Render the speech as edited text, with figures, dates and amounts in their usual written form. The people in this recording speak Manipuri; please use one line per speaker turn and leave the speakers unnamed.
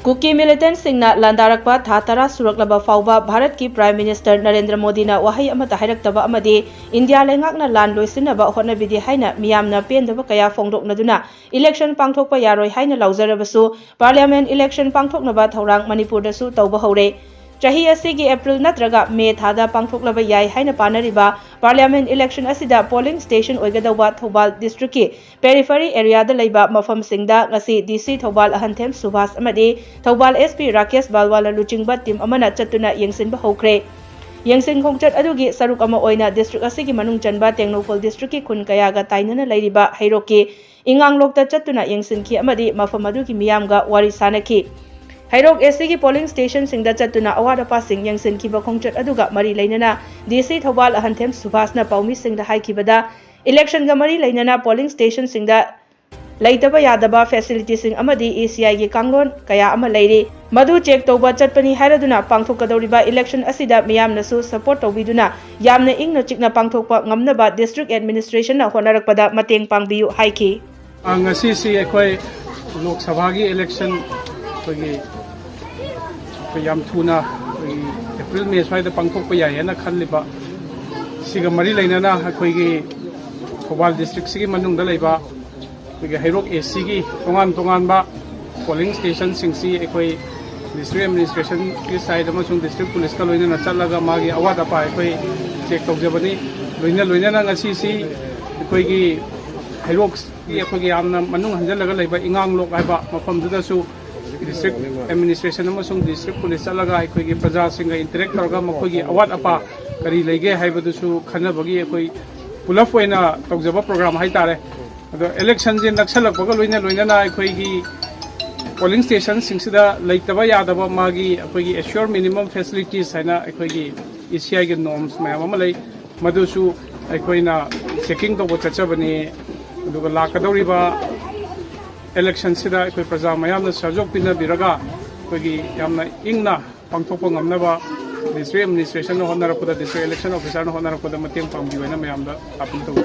Kuki Militant Singna Landarakpa Thatara Surakle Fauba Bharat ki Prime Minister Narendra Modi na wahai amata hairaktaba amadi India lengakna lan loisinaba honabidi haina miyamna pendaba kaya fongdoknaduna election pangthokpa yaroi haina laujarabasu Parliament election Pangthoknaba Thourang Manipur dasu tauba Houre Chahi asigi April natraga May thada pangthoklaba yai haina panariba Parliament election asida polling station oigadauba Thoubal district ki periphery area da leiba mafam singda ngasi DC Thoubal ahanthem Subhas amadi Thoubal SP Rakesh Balwala luchingba team amana chatuna yengsinba hokre yengsin khongchat adugi saruk ama oina district asigi manung chanba Tengnopol district ki khun kayaga tainana leiriba hairoki inganglokta chatuna yengsin ki amadi mafam adugi miyamga wari sanaki Hairok SC polling station singda chatuna awada passing yangsin kiba khongchat aduga mari leinana DC Thoubal ahanthem Subhasna paumi singda haikibada election ga mari leinana polling station singda laitaba yadaba facilities sing amadi ACI gi kanglon kaya ama leiri madu check toba chatpani hairaduna pangthokadoriba election asida miyamnasu support tobiduna yamna ingna chikna pangthokpa ngamnaba district administration na honarakpada mateng pangbiu haiki
angasi si ekoi lok sabha gi election yam thuna April May swaida pangthokpa yaina khanliba siga mari lainana akhoi Thoubal district sigi manungda leiba Hairok SC gi tongan ba polling station singsi akhoi district administration ki side amasung district police ka loina chalaga magi awada pa akhoi check tawjabani loina ngasi si akhoi gi Hairok gi akhoi gi amna manung hanjalaga leiba ingang lok aiba mafam duda su district administration amasung district police chalaga akhoi gi praja singa interact tawga makhoi gi awat apa kari leige haibadusu khanabagi akhoi pulaf oina tawjaba program haitare ado election je naksalakbaga loina na akhoi gi polling station singsida leitaba yadaba magi akhoi gi assure minimum facilities haina akhoi gi ECI gi norms mayam ama lei madusu akhoi na checking tawba chachabani aduga lakadoriba election sida akhoi praja mayamna sajok pina biraga akhoi gi yamna ingna pangthokpa ngamnaba district administration no honarapada district election officer no honarapada mateng pangbiwena mayamda apil tawba